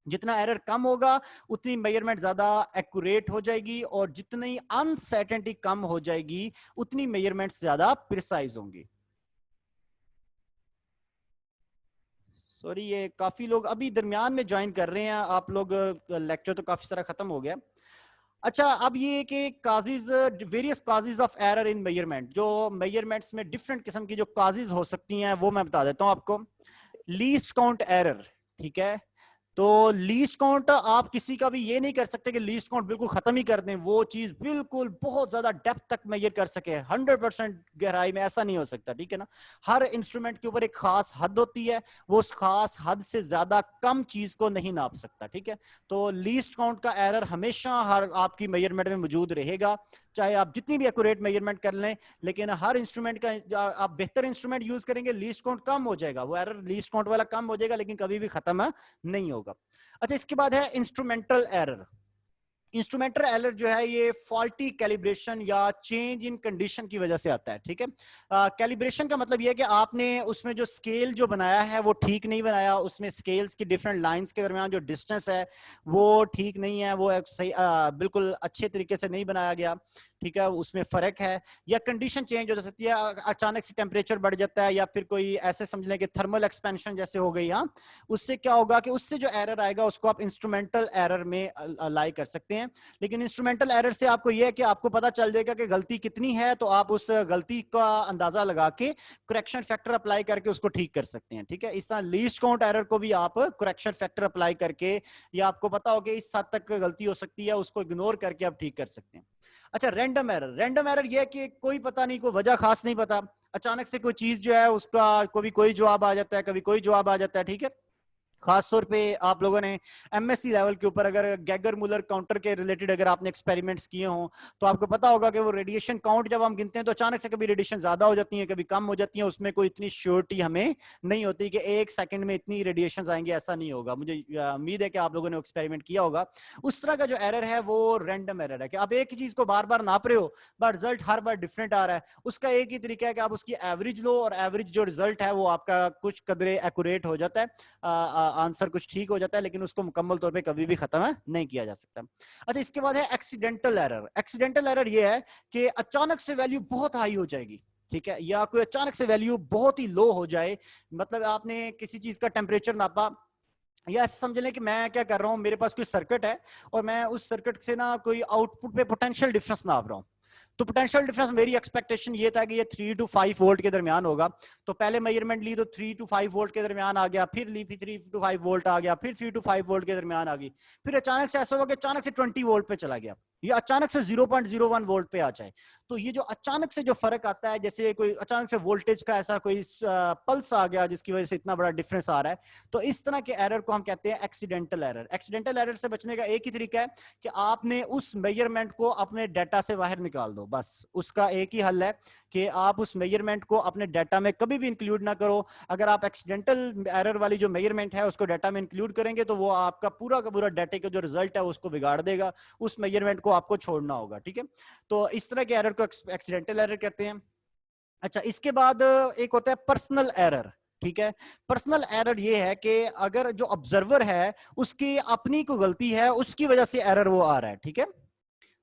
जितना एरर कम होगा, उतनी मेजरमेंट ज्यादा एक्यूरेट हो जाएगी, और जितनी अनसर्टेनिटी कम हो जाएगी, उतनी मेजरमेंट ज्यादा प्रिसाइज होंगी। सॉरी, ये काफी लोग अभी दरमियान में ज्वाइन कर रहे हैं आप लोग, लेक्चर तो काफी सारा खत्म हो गया। अच्छा, अब ये कि causes, various causes of error in measurement, जो मेजरमेंट्स में डिफरेंट किस्म की जो काजेज हो सकती हैं, वो मैं बता देता हूं आपको। लीस्ट काउंट एरर, ठीक है। तो लीस्ट काउंट आप किसी का भी ये नहीं कर सकते कि लीस्ट काउंट बिल्कुल खत्म ही कर दें, वो चीज बिल्कुल बहुत ज्यादा डेप्थ तक मेजर कर सके 100% गहराई में, ऐसा नहीं हो सकता, ठीक है ना। हर इंस्ट्रूमेंट के ऊपर एक खास हद होती है, वो उस खास हद से ज्यादा कम चीज को नहीं नाप सकता, ठीक है। तो लीस्ट काउंट का एरर हमेशा हर आपकी मेजरमेंट में मौजूद रहेगा। चाहे आप जितनी भी एक्यूरेट मेजरमेंट कर लें, लेकिन हर इंस्ट्रूमेंट का आप बेहतर इंस्ट्रूमेंट यूज करेंगे, लीस्ट काउंट कम हो जाएगा, वो एरर लीस्ट काउंट वाला कम हो जाएगा, लेकिन कभी भी खत्म नहीं होगा। अच्छा, इसके बाद है इंस्ट्रूमेंटल एरर। इंस्ट्रूमेंटल एरर जो है ये फॉल्टी कैलिब्रेशन या चेंज इन कंडीशन की वजह से आता है, ठीक है। कैलिब्रेशन का मतलब ये है कि आपने उसमें जो स्केल जो बनाया है वो ठीक नहीं बनाया, उसमें स्केल्स की डिफरेंट लाइंस के दरमियान जो डिस्टेंस है वो ठीक नहीं है, वो सही बिल्कुल अच्छे तरीके से नहीं बनाया गया, ठीक है, उसमें फर्क है। या कंडीशन चेंज हो सकती है, अचानक से टेम्परेचर बढ़ जाता है, या फिर कोई ऐसे समझ लें कि थर्मल एक्सपेंशन जैसे हो गई, हाँ, उससे क्या होगा कि उससे जो एरर आएगा उसको आप इंस्ट्रूमेंटल एरर में अलाई कर सकते हैं। लेकिन इंस्ट्रूमेंटल एरर से आपको यह है कि आपको पता चल जाएगा कि गलती कितनी है, तो आप उस गलती का अंदाजा लगा के करेक्शन फैक्टर अप्लाई करके उसको ठीक कर सकते हैं, ठीक है। इस तरह लीस्ट काउंट एरर को भी आप करेक्शन फैक्टर अप्लाई करके, या आपको पता हो कि इस हद तक गलती हो सकती है, उसको इग्नोर करके आप ठीक कर सकते हैं। अच्छा, रैंडम एरर। रैंडम एरर ये है कि कोई पता नहीं, कोई वजह खास नहीं पता, अचानक से कोई चीज जो है उसका कभी कोई जवाब आ जाता है, कभी कोई जवाब आ जाता है, ठीक है। खास तौर पे आप लोगों ने एमएससी लेवल के ऊपर अगर गैगर मुलर काउंटर के रिलेटेड अगर आपने एक्सपेरिमेंट्स किए हों तो आपको पता होगा कि वो रेडिएशन काउंट जब हम गिनते हैं तो अचानक से कभी रेडिएशन ज्यादा हो जाती है, कभी कम हो जाती है, उसमें कोई इतनी श्योरिटी हमें नहीं होती कि एक सेकंड में इतनी रेडिएशन आएंगे, ऐसा नहीं होगा। मुझे उम्मीद है कि आप लोगों ने एक्सपेरिमेंट किया होगा। उस तरह का जो एरर है वो रैंडम एरर है कि आप एक ही चीज को बार बार नाप रहे हो बट रिजल्ट हर बार डिफरेंट आ रहा है। उसका एक ही तरीका है कि आप उसकी एवरेज लो, और एवरेज जो रिजल्ट है वो आपका कुछ कदरे एक्यूरेट हो जाता है, आंसर कुछ ठीक हो जाता है, लेकिन उसको मुकम्मल तौर पे कभी भी खत्म नहीं किया जा सकता। अच्छा, इसके बाद है एक्सीडेंटल एरर। एक्सीडेंटल एरर ये है कि अचानक से वैल्यू बहुत हाई हो जाएगी, ठीक है, या कोई अचानक से वैल्यू बहुत ही लो हो जाए। मतलब आपने किसी चीज का टेम्परेचर नापा, या समझ लें कि मैं क्या कर रहा हूं, मेरे पास कोई सर्किट है और मैं उस सर्किट से ना कोई आउटपुट पे पोटेंशियल डिफरेंस नाप रहा हूं। तो पोटेंशियल डिफरेंस मेरी एक्सपेक्टेशन ये था कि ये 3 to 5 वोल्ट के दरमियान होगा। तो पहले मेजरमेंट ली तो 3 to 5 वोल्ट के दरमियान आ गया, फिर ली, फिर 3 to 5 वोल्ट आ गया, फिर 3 to 5 वोल्ट के दरमियान आ गई, फिर अचानक से ऐसा हुआ कि अचानक से 20 वोल्ट पे चला गया, ये अचानक से 0.01 वोल्ट पे आ जाए। तो ये जो अचानक से जो फर्क आता है, जैसे कोई अचानक से वोल्टेज का ऐसा कोई पल्स आ गया जिसकी वजह से इतना बड़ा डिफरेंस आ रहा है, तो इस तरह के एरर को हम कहते हैं एक्सीडेंटल एरर। एक्सीडेंटल एरर से बचने का एक ही तरीका है कि आपने उस मेजरमेंट को अपने डाटा से बाहर निकाल दो, बस उसका एक ही हल है कि आप उस मेजरमेंट को अपने डाटा में कभी भी इंक्लूड ना करो। अगर आप एक्सीडेंटल एरर वाली जो मेजरमेंट है उसको डाटा में इंक्लूड करेंगे तो वो आपका पूरा का पूरा डाटा का जो रिजल्ट है उसको बिगाड़ देगा, उस मेजरमेंट को आपको छोड़ना होगा, ठीक है। तो इस तरह के एरर को एक्सीडेंटल एरर कहते हैं। अच्छा, इसके बाद एक होता है पर्सनल एरर, ठीक है। पर्सनल एरर ये है कि अगर जो ऑब्जर्वर है उसकी अपनी कोई गलती है, उसकी वजह से एरर वो आ रहा है, ठीक है।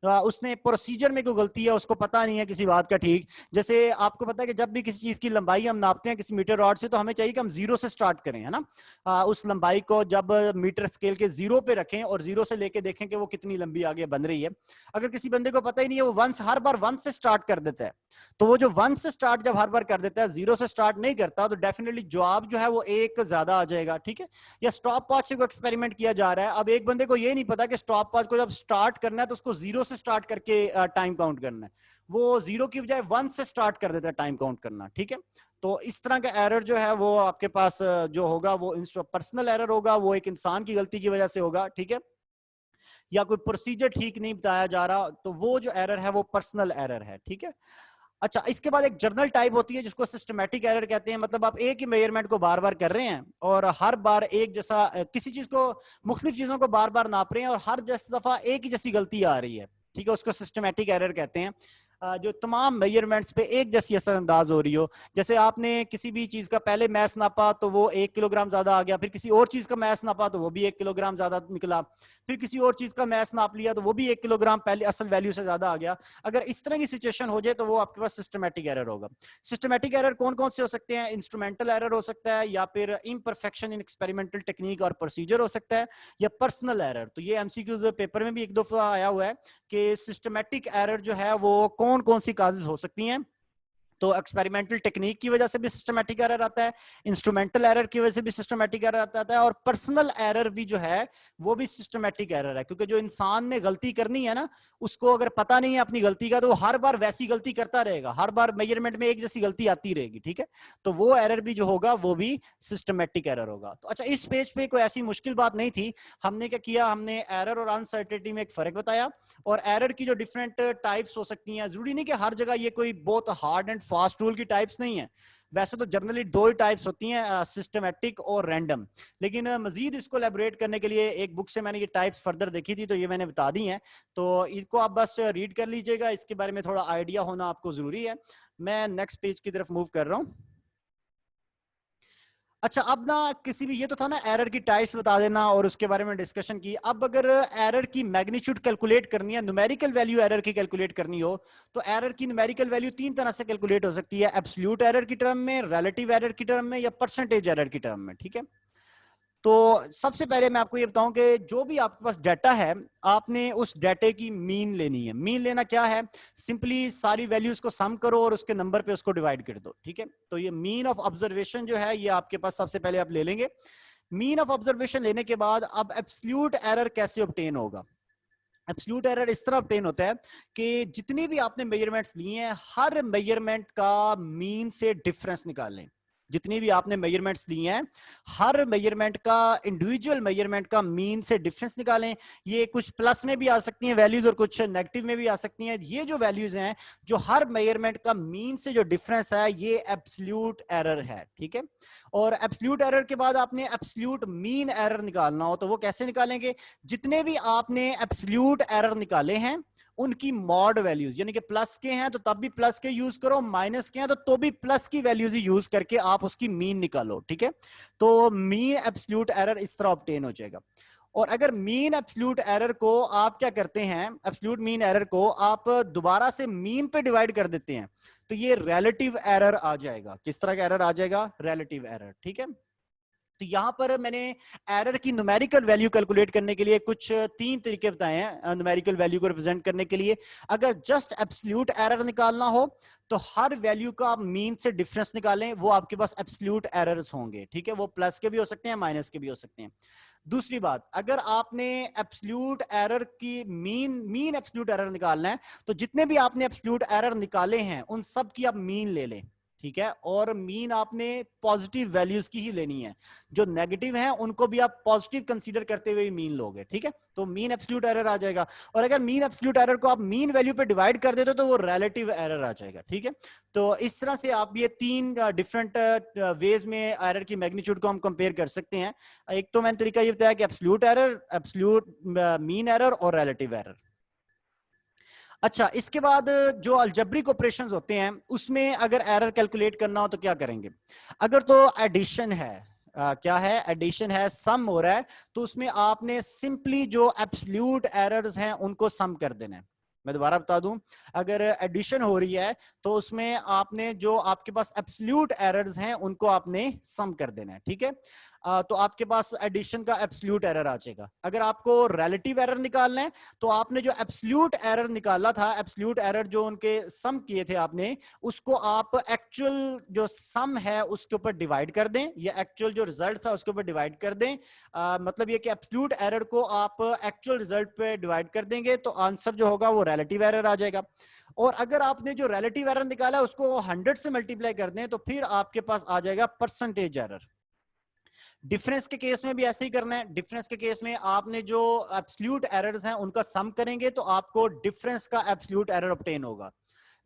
उसने प्रोसीजर में कोई गलती है, उसको पता नहीं है किसी बात का, ठीक। जैसे आपको पता है कि जब भी किसी चीज की लंबाई हम नापते हैं किसी मीटर रॉड से, तो हमें चाहिए कि हम जीरो से स्टार्ट करें, है ना। उस लंबाई को जब मीटर स्केल के जीरो पे रखें और जीरो से लेके देखें कि वो कितनी लंबी आगे बन रही है। अगर किसी बंदे को पता ही नहीं है, वो वंस हर बार वन से स्टार्ट कर देता है, तो वो जो वन से स्टार्ट जब हर बार कर देता है, जीरो से स्टार्ट नहीं करता, तो डेफिनेटली जवाब जो है वो एक ज्यादा आ जाएगा, ठीक है। या स्टॉप वॉच से कोई एक्सपेरिमेंट किया जा रहा है, अब एक बंदे को ये नहीं पता कि स्टॉप वॉच को जब स्टार्ट करना है तो उसको जीरो से स्टार्ट करके टाइम काउंट करना है, वो जीरो की बजाय वन से स्टार्ट कर देता है टाइम काउंट करना, ठीक है। तो इस तरह का एरर जो है वो आपके पास जो होगा वो पर्सनल एरर होगा, वो एक इंसान की गलती की वजह से होगा, ठीक है। या कोई प्रोसीजर ठीक नहीं बताया जा रहा, तो वो जो एरर है वो पर्सनल एरर है, ठीक है। अच्छा, इसके बाद एक जर्नल टाइप होती है जिसको सिस्टमैटिक एरर कहते हैं। मतलब आप एक ही मेजरमेंट को बार बार कर रहे हैं और हर बार एक जैसा किसी चीज को, मुख्तलिफ चीजों को बार बार नाप रहे हैं और हर दफा एक ही जैसी गलती आ रही है, ठीक है, उसको सिस्टमैटिक एरर कहते हैं। जो तमाम मेजरमेंट्स पे एक जैसी असरअंदाज हो रही हो। जैसे आपने किसी भी चीज का पहले मैस नापा तो वो 1 किलोग्राम ज्यादा आ गया, फिर किसी और चीज का मैस नापा तो वो भी 1 किलोग्राम ज्यादा निकला, फिर किसी और चीज का मैस नाप लिया तो वो भी 1 किलोग्राम पहले असल वैल्यू से ज्यादा आ गया। अगर इस तरह की सिचुएशन हो जाए तो वो आपके पास सिस्टमैटिक एरर होगा। सिस्टमैटिक एरर कौन कौन से हो सकते हैं? इंस्ट्रूमेंटल एरर हो सकता है, या फिर इम्परफेक्शन इन एक्सपेरिमेंटल टेक्निक और प्रोसीजर हो सकता है, या पर्सनल एरर। तो ये एमसीक्यूज पेपर में भी एक दफा आया हुआ है कि सिस्टमैटिक एरर जो है वो कौन कौन सी काजेस हो सकती हैं। तो एक्सपेरिमेंटल टेक्निक की वजह से भी सिस्टमैटिक एरर आता है, इंस्ट्रूमेंटल एरर की वजह से भी सिस्टमैटिक एरर आता है, और पर्सनल एरर भी जो है वो भी सिस्टमैटिक एरर है, क्योंकि जो इंसान ने गलती करनी है ना, उसको अगर पता नहीं है अपनी गलती का, तो वो हर बार वैसी गलती करता रहेगा, हर बार मेजरमेंट में एक जैसी गलती आती रहेगी, ठीक है। तो वो एरर भी जो होगा वो भी सिस्टमैटिक एरर होगा। तो अच्छा, इस पेज पे कोई ऐसी मुश्किल बात नहीं थी। हमने क्या किया, हमने एरर और अनसर्टेनिटी में एक फर्क बताया, और एरर की जो डिफरेंट टाइप्स हो सकती हैं, जरूरी नहीं कि हर जगह ये कोई बहुत हार्ड एंड फास्ट रूल की टाइप्स नहीं है। वैसे तो जनरली दो ही टाइप्स होती हैं, सिस्टमैटिक और रैंडम, लेकिन मजीद इसको एलैबोरेट करने के लिए एक बुक से मैंने ये टाइप्स फर्दर देखी थी, तो ये मैंने बता दी हैं, तो इसको आप बस रीड कर लीजिएगा, इसके बारे में थोड़ा आइडिया होना आपको जरूरी है। मैं नेक्स्ट पेज की तरफ मूव कर रहा हूं। अच्छा, अब ना किसी भी, ये तो था ना एरर की टाइप्स बता देना और उसके बारे में डिस्कशन की। अब अगर एरर की मैग्नीट्यूड कैलकुलेट करनी है, न्यूमेरिकल वैल्यू एरर की कैलकुलेट करनी हो, तो एरर की न्यूमेरिकल वैल्यू तीन तरह से कैलकुलेट हो सकती है, एब्सोल्यूट एरर की टर्म में, रिलेटिव एरर की टर्म में, या परसेंटेज एरर की टर्म में, ठीक है। तो सबसे पहले मैं आपको ये बताऊं कि जो भी आपके पास डाटा है, आपने उस डाटे की मीन लेनी है। मीन लेना क्या है, सिंपली सारी वैल्यूज को सम करो और उसके नंबर पे उसको डिवाइड कर दो, ठीक है। तो ये मीन ऑफ ऑब्जर्वेशन जो है, ये आपके पास सबसे पहले आप ले लेंगे। मीन ऑफ ऑब्जर्वेशन लेने के बाद अब एब्सोल्यूट एरर कैसे ऑब्टेन होगा। एब्सोल्यूट एरर इस तरह ऑब्टेन होता है कि जितनी भी आपने मेजरमेंट्स लिए हैं, हर मेजरमेंट का मीन से डिफरेंस निकाल लें। जितनी भी आपने मेजरमेंट्स ली हैं, हर मेजरमेंट का, इंडिविजुअल मेजरमेंट का मीन से डिफरेंस निकालें। ये कुछ प्लस में भी आ सकती हैं वैल्यूज और कुछ नेगेटिव में भी आ सकती हैं। ये जो वैल्यूज हैं, जो हर मेजरमेंट का मीन से जो डिफरेंस है, ये एब्सोल्यूट एरर है, ठीक है। और एब्सोल्यूट एरर के बाद आपने एब्सोल्यूट मीन एरर निकालना हो, तो वो कैसे निकालेंगे, जितने भी आपने एब्सोल्यूट एरर निकाले हैं, उनकी मॉड वैल्यूज, यानी कि प्लस के हैं तो तब भी प्लस के यूज करो, माइनस के हैं तो भी प्लस की वैल्यूज ही यूज करके आप उसकी मीन निकालो, ठीक है। तो मीन एब्सोल्यूट एरर इस तरह ऑब्टेन हो जाएगा। और अगर मीन एब्सोल्यूट एरर को आप क्या करते हैं, एब्सोल्यूट मीन एरर को आप दोबारा से मीन पे डिवाइड कर देते हैं, तो ये रिलेटिव एरर आ जाएगा। किस तरह का एरर आ जाएगा, रिलेटिव एरर, ठीक है। तो यहां पर मैंने एरर की न्यूमेरिकल वैल्यू कैलकुलेट करने के लिए कुछ तीन तरीके बताए हैं न्यूमेरिकल वैल्यू को रिप्रेजेंट करने के लिए। अगर जस्ट एब्सोल्यूट एरर निकालना हो, तो हर वैल्यू का आप मीन से डिफरेंस निकालें, वो आपके पास एब्सोल्यूट एरर्स होंगे, ठीक है। वो प्लस के भी हो सकते हैं, माइनस के भी हो सकते हैं। दूसरी बात, अगर आपने एब्सोल्यूट एरर की मीन एब्सोल्यूट एरर निकालना है, तो जितने भी आपने एब्सोल्यूट एरर निकाले हैं, उन सब की आप मीन ले लें, ठीक है। और मीन आपने पॉजिटिव वैल्यूज की ही लेनी है, जो नेगेटिव हैं उनको भी आप पॉजिटिव कंसीडर करते हुए मीन लोगे, ठीक है। तो मीन एब्सोल्यूट एरर आ जाएगा। और अगर मीन एब्सोल्यूट एरर को आप मीन वैल्यू पे डिवाइड कर देते हो, तो वो रिलेटिव एरर आ जाएगा, ठीक है। तो इस तरह से आप ये तीन डिफरेंट वेज में एरर की मैग्नीट्यूड को हम कंपेयर कर सकते हैं। एक तो मैंने तरीका ये बताया कि absolute error, absolute mean error और रिलेटिव एरर। अच्छा, इसके बाद जो अलजेब्रिक ऑपरेशंस होते हैं, उसमें अगर एरर कैलकुलेट करना हो तो क्या करेंगे। अगर तो एडिशन है, क्या है, एडिशन है, सम हो रहा है, तो उसमें आपने सिंपली जो एब्सोल्यूट एरर्स हैं उनको सम कर देना है। मैं दोबारा बता दूं, अगर एडिशन हो रही है तो उसमें आपने जो आपके पास एब्सोल्यूट एरर्स हैं उनको आपने सम कर देना है, ठीक है। तो आपके पास एडिशन का एब्सोल्यूट एरर आ जाएगा। अगर आपको रिलेटिव एरर निकालना है, तो आपने जो एब्सोल्यूट एरर निकाला था, एब्सोल्यूट एरर जो उनके सम किए थे आपने, उसको आप एक्चुअल जो सम है उसके ऊपर डिवाइड कर दें, या एक्चुअल जो रिजल्ट था उसके ऊपर डिवाइड कर दें। मतलब ये कि एब्सोल्यूट एरर को आप एक्चुअल रिजल्ट पे डिवाइड कर देंगे, तो आंसर जो होगा वो रिलेटिव एरर आ जाएगा। और अगर आपने जो रिलेटिव एरर निकाला उसको 100 से मल्टीप्लाई कर दें, तो फिर आपके पास आ जाएगा परसेंटेज एरर। डिफरेंस के केस में भी ऐसे ही करना है। डिफरेंस के केस में आपने जो एब्सोल्यूट एरर्स हैं उनका सम करेंगे, तो आपको डिफरेंस का एब्सोल्यूट एरर ऑब्टेन होगा,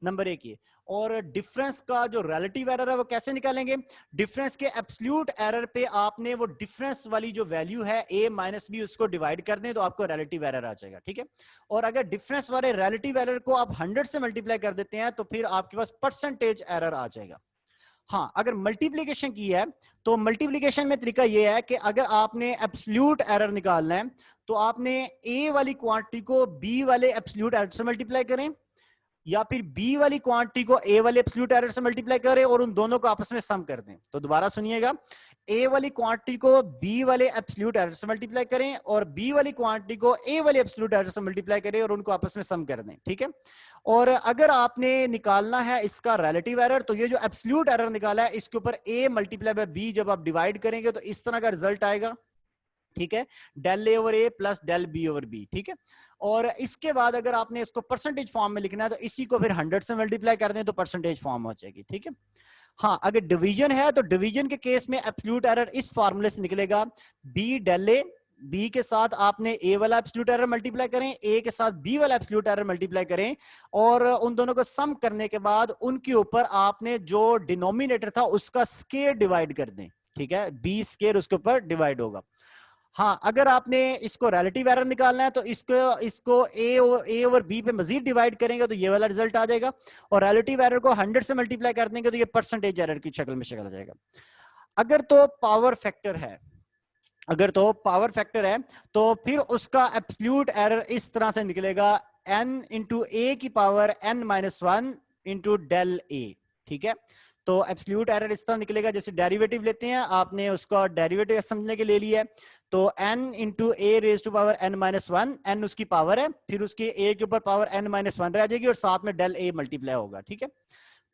नंबर एक ये। और डिफरेंस का जो रिलेटिव एरर है वो कैसे निकालेंगे, डिफरेंस के एब्सोल्यूट एरर पे आपने वो डिफरेंस वाली जो वैल्यू है a माइनस बी, उसको डिवाइड कर दें, तो आपको रिलेटिव एरर आ जाएगा, ठीक है। और अगर डिफरेंस वाले रिलेटिव एरर को आप 100 से मल्टीप्लाई कर देते हैं, तो फिर आपके पास परसेंटेज एरर आ जाएगा। हाँ, अगर मल्टीप्लीकेशन की है, तो मल्टीप्लीकेशन में तरीका यह है कि अगर आपने एब्सोल्यूट एरर निकालना है, तो आपने ए वाली क्वांटिटी को बी वाले एब्सोल्यूट एरर से मल्टीप्लाई करें, या फिर बी वाली क्वांटिटी को ए वाले एब्सोल्यूट एरर से मल्टीप्लाई करें और उन दोनों को आपस में सम कर दें। तो दोबारा सुनिएगा, ए वाली क्वांटिटी को बी वाले एब्सोल्यूट एरर से मल्टीप्लाई करें और बी वाली क्वांटिटी को ए वाले एब्सोल्यूट एरर से मल्टीप्लाई करें और उनको आपस में सम कर दें, ठीक है। और अगर आपने निकालना है इसका रिलेटिव एरर, तो ये जो एब्सोल्यूट एरर निकाला है इसके ऊपर ए मल्टीप्लाई बाय बी जब आप डिवाइड करेंगे तो इस तरह का रिजल्ट आएगा, ठीक है, डेल ए ओवर ए plus del B over B, ठीक है। और इसके बाद अगर आपने इसको परसेंटेज फॉर्म में लिखना है तो इसी को फिर 100 से मल्टीप्लाई कर दें तो परसेंटेज फॉर्म हो जाएगी, ठीक है। हाँ, अगर डिवीजन है तो डिवीजन के केस में एब्सोल्यूट एरर इस फार्मूले से निकलेगा, बी डेल ए, बी के साथ आपने ए वाला एब्सोल्यूट एरर मल्टीप्लाई करें, ए के साथ बी वाला एब्सोल्यूट एरर मल्टीप्लाई करें और उन दोनों को सम करने के बाद उनके ऊपर आपने जो डिनोमिनेटर था उसका स्क्वायर डिवाइड कर दें, ठीक है, बी स्क्वायर उसके ऊपर डिवाइड होगा। हाँ, अगर आपने इसको रिलेटिव एरर निकालना है तो इसको ए ओवर बी पे मजीद डिवाइड करेंगे तो ये वाला रिजल्ट आ जाएगा और रिलेटिव एरर को 100 से मल्टीप्लाई कर देंगे तो ये परसेंटेज एरर की शक्ल में आ जाएगा। अगर तो पावर फैक्टर है, तो फिर उसका एब्सोल्यूट एरर इस तरह से निकलेगा, n इंटू ए की power n-1 into del A, ठीक है। तो एब्सोल्यूट एरर इस तरह निकलेगा, जैसे डेरिवेटिव लेते हैं, आपने उसका डेरिवेटिव समझने के ले लिया है, तो n into a raise to power n-1, n उसकी पावर है, फिर उसके a के ऊपर पावर n-1 रह जाएगी और साथ में डेल a मल्टीप्लाई होगा, ठीक है।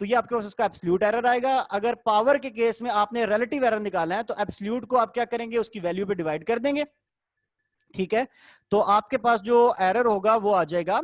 तो ये आपके पास उसका एब्सोल्यूट एरर आएगा। अगर पावर के केस में आपने रिलेटिव एरर निकालना है तो एब्सोल्यूट को आप क्या करेंगे, उसकी वैल्यू पे डिवाइड कर देंगे, ठीक है। तो आपके पास जो एरर होगा वो आ जाएगा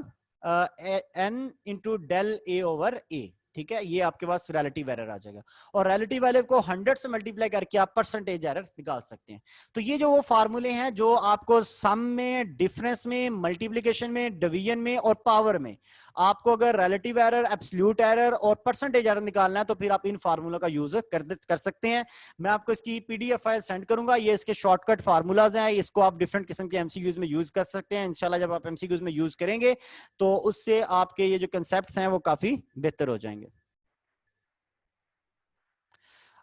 n into del A over ए, ठीक है। ये आपके पास रिलेटिव एरर आ जाएगा और रिलेटिव एरर को 100 से मल्टीप्लाई करके आप परसेंटेज एरर निकाल सकते हैं। तो ये जो वो फार्मूले हैं जो आपको सम में, डिफरेंस में, मल्टीप्लिकेशन में, डिवीजन में और पावर में आपको अगर रिलेटिव एरर, एब्सोल्यूट एरर और परसेंटेज एरर निकालना है तो फिर आप इन फार्मूला का यूज कर सकते हैं। मैं आपको इसकी पीडीएफ फाइल सेंड करूंगा, ये इसके शॉर्टकट फार्मूलाज हैं, इसको आप डिफरेंट किस्म के एमसीक्यूज में यूज कर सकते हैं। इंशाल्लाह जब आप एमसीक्यूज में यूज करेंगे तो उससे आपके ये जो कंसेप्ट्स हैं वो काफी बेहतर हो जाएंगे।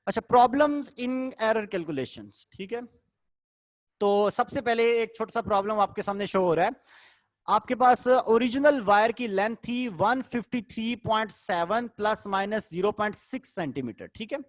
अच्छा, प्रॉब्लम्स इन एरर कैलकुलेशंस, ठीक है। तो सबसे पहले एक छोटा सा प्रॉब्लम आपके सामने शो हो रहा है। आपके पास ओरिजिनल वायर की लेंथ थी 153.7 प्लस माइनस 0.6 सेंटीमीटर, ठीक है।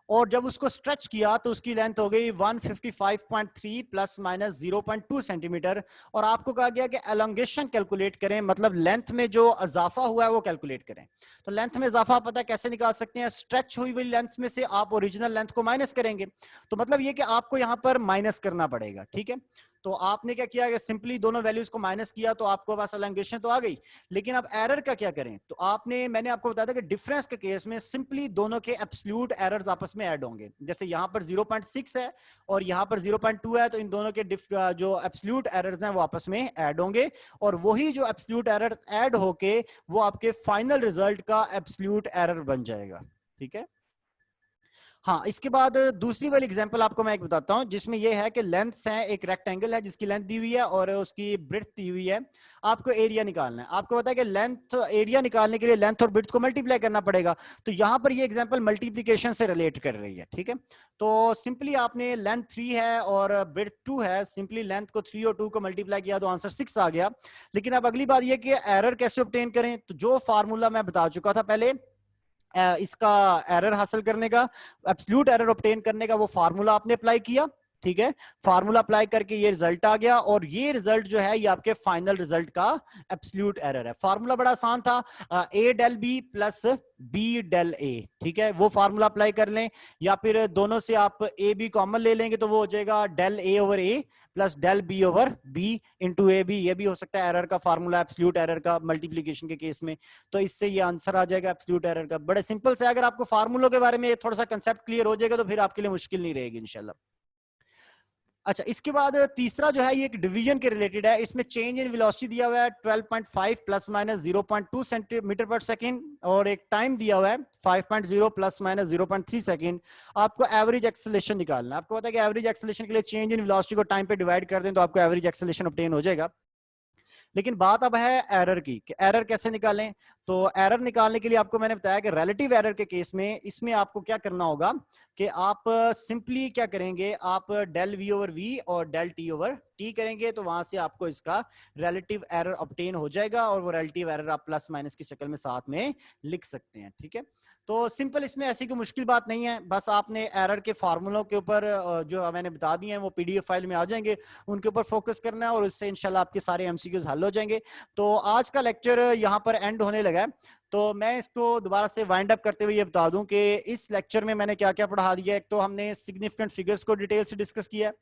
और जब उसको स्ट्रेच किया तो उसकी लेंथ हो गई 155.3 प्लस माइनस 0.2 सेंटीमीटर और आपको कहा गया कि एलोंगेशन कैलकुलेट करें, मतलब लेंथ में जो इजाफा हुआ है वो कैलकुलेट करें। तो लेंथ में इजाफा पता है कैसे निकाल सकते हैं, स्ट्रेच हुई हुई लेंथ में से आप ओरिजिनल लेंथ को माइनस करेंगे। तो मतलब ये कि आपको यहां पर माइनस करना पड़ेगा, ठीक है। तो आपने क्या किया कि सिंपली दोनों वैल्यूज को माइनस किया तो आपको पास एलोंगेशन तो आ गई। लेकिन अब एरर का क्या करें, तो मैंने आपको बताया था कि डिफरेंस के केस में सिंपली दोनों के एब्सोल्यूट एरर्स आपस में ऐड होंगे। जैसे यहां पर 0.6 है और यहां पर 0.2 है, तो इन दोनों के जो एब्सोल्यूट एरर्स हैं वो आपस में ऐड होंगे और वही जो एब्सोल्यूट एरर ऐड होके वो आपके फाइनल रिजल्ट का एब्सोल्यूट एरर बन जाएगा, ठीक है। हाँ, इसके बाद दूसरी वाली एग्जांपल आपको मैं एक बताता हूं जिसमें यह है कि लेंथ्स हैं, एक रेक्टेंगल है जिसकी लेंथ दी हुई है और उसकी ब्रेड्थ दी हुई है। आपको एरिया निकालना है। आपको पता है कि लेंथ, एरिया निकालने के लिए लेंथ और ब्रेड्थ को मल्टीप्लाई करना पड़ेगा। तो यहां पर ये एग्जांपल मल्टीप्लिकेशन से रिलेट कर रही है, ठीक है। तो सिंपली आपने लेंथ 3 है और ब्रेड्थ 2 है, सिंपली लेंथ को 3 और 2 को मल्टीप्लाई किया तो आंसर 6 आ गया। लेकिन अब अगली बात यह कि एरर कैसे ऑब्टेन करें, तो जो फार्मूला मैं बता चुका था पहले, इसका एरर हासिल करने का, एब्सोल्यूट एरर ऑब्टेन करने का वो फार्मूला आपने अप्लाई किया, ठीक है। फार्मूला अप्लाई करके ये रिजल्ट आ गया और ये रिजल्ट जो है ये आपके फाइनल रिजल्ट का एब्सोल्यूट एरर है। फार्मूला बड़ा आसान था, A del B plus B del A, ठीक है। वो फार्मूला अप्लाई कर लें या फिर दोनों से आप ए बी कॉमन ले लेंगे तो वो हो जाएगा del A over A plus del B over b into a b. ये भी हो सकता है एरर का फार्मूला, एब्सोल्यूट एरर का मल्टीप्लिकेशन के केस में। तो इससे ये आंसर आ जाएगा एब्सोल्यूट एरर का। बड़े सिंपल से, अगर आपको फार्मूलों के बारे में थोड़ा सा कंसेप्ट क्लियर हो जाएगा तो फिर आपके लिए मुश्किल नहीं रहेगी इंशाल्लाह। अच्छा, इसके बाद तीसरा जो है ये एक डिवीजन के रिलेटेड है। इसमें चेंज इन वेलोसिटी दिया हुआ है 12.5 प्लस माइनस 0.2 सेंटीमीटर पर सेकंड और एक टाइम दिया हुआ है 5.0 प्लस माइनस 0.3 सेकंड। आपको एवरेज एक्सेलरेशन निकालना है। आपको पता है कि एवरेज एक्सेलरेशन के लिए चेंज इन वेलोसिटी को टाइम पे डिवाइड कर दें तो आपको एवरेज एक्सेलरेशन ऑब्टेन हो जाएगा। लेकिन बात अब है एरर की, कि एरर कैसे निकालें। तो एरर निकालने के लिए आपको मैंने बताया कि रिलेटिव एरर के केस में इसमें आपको क्या करना होगा कि आप सिंपली क्या करेंगे, आप डेल वी ओवर वी और डेल टी ओवर टी करेंगे तो वहां से आपको इसका रिलेटिव एरर ऑब्टेन हो जाएगा और वो रिलेटिव एरर आप प्लस माइनस की शक्ल में साथ में लिख सकते हैं। ठीक है, तो सिंपल, इसमें ऐसी कोई मुश्किल बात नहीं है। बस आपने एरर के फार्मूलों के ऊपर जो मैंने बता दिए हैं वो पीडीएफ फाइल में आ जाएंगे, उनके ऊपर फोकस करना है और उससे इंशाल्लाह आपके सारे एमसीक्यूज हल हो जाएंगे। तो आज का लेक्चर यहाँ पर एंड होने लगा है, तो मैं इसको दोबारा से वाइंड अप करते हुए ये बता दूं कि इस लेक्चर में मैंने क्या क्या पढ़ा दिया। एक तो हमने सिग्निफिकेंट फिगर्स को डिटेल से डिस्कस किया है,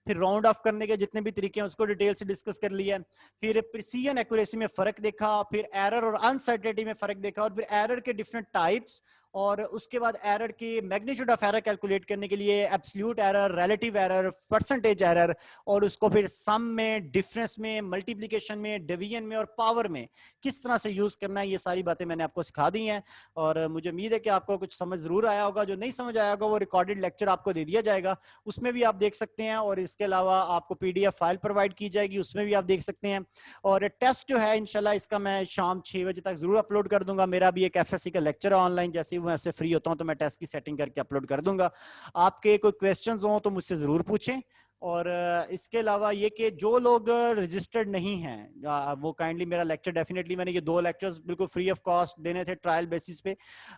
फिर राउंड ऑफ करने के जितने भी तरीके हैं उसको डिटेल से डिस्कस कर लिया, फिर प्रिसीजन एक्यूरेसी में फर्क देखा, फिर एरर और अनसर्टेनिटी में फर्क देखा, और फिर एरर के डिफरेंट टाइप्स, और उसके बाद एरर की मैग्नीट्यूड ऑफ एरर कैलकुलेट करने के लिए absolute error, relative error, percentage error, और उसको फिर सम में, डिफरेंस में, मल्टीप्लिकेशन में, डिवीजन में और पावर में किस तरह से यूज करना है, ये सारी बातें मैंने आपको सिखा दी हैं। और मुझे उम्मीद है कि आपको कुछ समझ जरूर आया होगा। जो नहीं समझ आया होगा वो रिकॉर्डेड लेक्चर आपको दे दिया जाएगा, उसमें भी आप देख सकते हैं, और इसके अलावा आपको पीडीएफ फाइल प्रोवाइड की जाएगी, उसमें भी आप देख सकते हैं। और टेस्ट जो है इंशाल्लाह इसका मैं शाम 6 बजे तक जरूर अपलोड कर दूंगा। मेरा भी एक एफएससी का लेक्चर है ऑनलाइन, जैसे मैं ऐसे फ्री होता हूं तो मैं टेस्ट की सेटिंग करके अपलोड कर दूंगा। आपके कोई क्वेश्चंस हो तो मुझसे जरूर पूछें। और इसके अलावा ये कि जो लोग रजिस्टर्ड नहीं हैं वो काइंडली मेरा लेक्चर, डेफिनेटली मैंने ये 2 लेक्चर्स बिल्कुल फ्री ऑफ कॉस्ट देने थे ट्रायल बेसिस पे,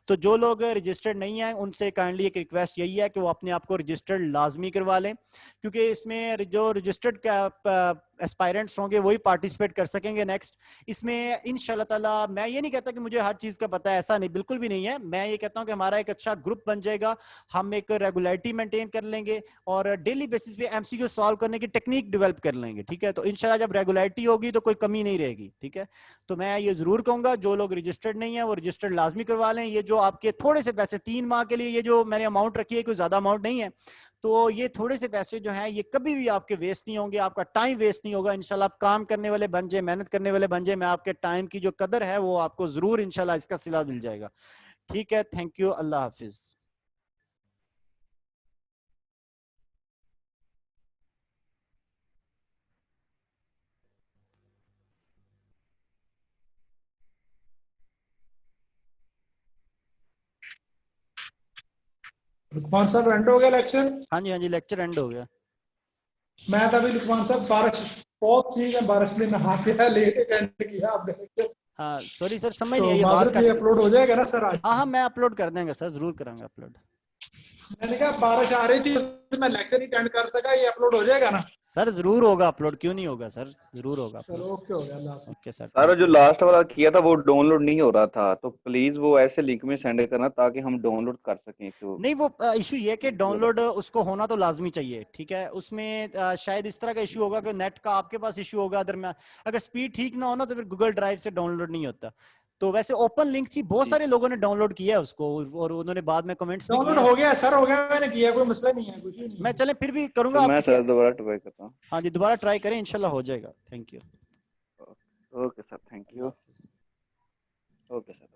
तो जो लोग रजिस्टर्ड नहीं हैं उनसे काइंडली एक रिक्वेस्ट यही है कि वो अपने आप को रजिस्टर्ड लाजमी करवा लें, क्योंकि इसमें जो रजिस्टर्ड एस्पायरेंट्स होंगे वही पार्टिसिपेट कर सकेंगे नेक्स्ट। इसमें इंशाल्लाह ताला, मैं ये नहीं कहता कि मुझे हर चीज का पता है, ऐसा नहीं, बिल्कुल भी नहीं है। मैं ये कहता हूं कि हमारा एक अच्छा ग्रुप बन जाएगा, हम एक रेगुलरिटी मेंटेन कर लेंगे और डेली बेसिस पे एमसीक्यू सॉल्व करने की टेक्निक डेवलप कर लेंगे। ठीक है, तो इंशाल्लाह जब रेगुलरिटी होगी तो कोई कमी नहीं रहेगी। ठीक है, तो मैं ये जरूर कहूंगा जो लोग रजिस्टर्ड नहीं है वो रजिस्टर्ड लाजमी करवा लें। ये जो आपके थोड़े से पैसे 3 माह के लिए ये जो मैंने अमाउंट रखी है, कोई ज्यादा अमाउंट नहीं है, तो ये थोड़े से पैसे जो हैं ये कभी भी आपके वेस्ट नहीं होंगे, आपका टाइम वेस्ट नहीं होगा। इंशाल्लाह आप काम करने वाले बन जाए, मेहनत करने वाले बन जाए, मैं आपके टाइम की जो कदर है वो आपको जरूर इंशाल्लाह इसका सिला मिल जाएगा। ठीक है, थैंक यू, अल्लाह हाफिज। लुकमान साहब एंड हो गया लेक्चर। हाँ जी, हाँ जी, लेक्चर एंड हो गया। मैं तो अभी लुकमान साहब बारिश बहुत सी है, बारिश में नहा के लेट एंड किया आपने लेक्चर। हाँ सॉरी सर, समझ नहीं तो आई, आवाज माधुर ये कट गई। अपलोड हो जाएगा ना सर आज? हाँ हाँ, मैं अपलोड कर देंगे सर, जरूर करेंगे अपलोड। मैंने कहा बारिश आ रही थी तो मैं लेक्चर नहीं अटेंड कर सका, ये अपलोड हो जाएगा ना? सर जरूर होगा अपलोड, क्यों नहीं होगा सर, जरूर होगा अपलोड। चलो ओके हो गया, अल्लाह हाफिज़। ओके सर, सारा थैंक जो यू। लास्ट वाला किया था वो डाउनलोड नहीं हो रहा था, तो प्लीज वो ऐसे लिंक में सेंड करना ताकि हम डाउनलोड कर सकें तो। नहीं, वो इशू ये कि डाउनलोड उसको होना तो लाजमी चाहिए। ठीक है, उसमें शायद इस तरह का इशू होगा कि नेट का आपके पास इशू होगा, अगर स्पीड ठीक ना हो ना तो फिर गूगल ड्राइव से डाउनलोड नहीं होता। तो वैसे ओपन लिंक थी, बहुत सारे लोगों ने डाउनलोड किया है उसको और उन्होंने बाद में कमेंट्स भी किए डाउनलोड हैं। हो गया सर, हो गया, मैंने किया, कोई मसला नहीं है, कुछ ही नहीं मैं है। चले फिर भी करूंगा, तो आप मैं किसी, सर दोबारा ट्राई करता हूँ। हाँ जी दोबारा ट्राई करें, इंशाल्लाह हो जाएगा। Thank you. Okay sir, thank you. Okay sir.